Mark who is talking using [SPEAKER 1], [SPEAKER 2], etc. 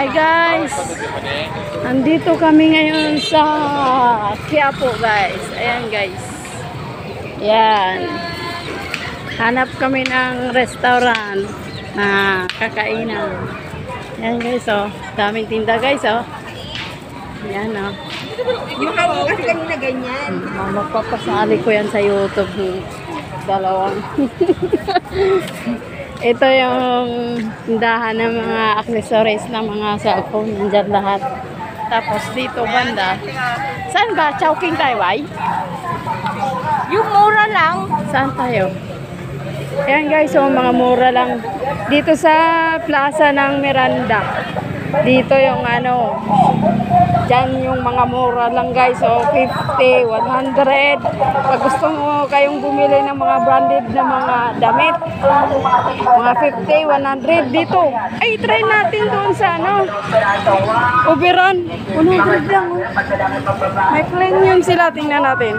[SPEAKER 1] Hi guys! Nandito kami ngayon sa Quiapo guys. Ayan guys. Yan. Hanap kami ng restaurant na kakainan. Ayan guys oh. Daming tinda guys oh. Ayan oh.
[SPEAKER 2] Yung kasi kanina ganyan.
[SPEAKER 1] Magpapasali ko yan sa YouTube. Dalawang. Ito yung tindahan ng mga accessories ng mga cellphone. Nandyan lahat. Tapos dito banda. Saan ba? Chowking tayo ay?
[SPEAKER 2] Yung mura lang.
[SPEAKER 1] Saan tayo? Ayan guys, so mga mura lang. Dito sa plaza ng Miranda. Dito yung ano, dyan yung mga mura lang guys. So 50, 100. Pag gusto mo kayong bumili ng mga branded na mga damit, mga 50, 100 dito. Ay, try natin doon sa ano, Oberon. 100 lang. May premium sila, tingnan natin.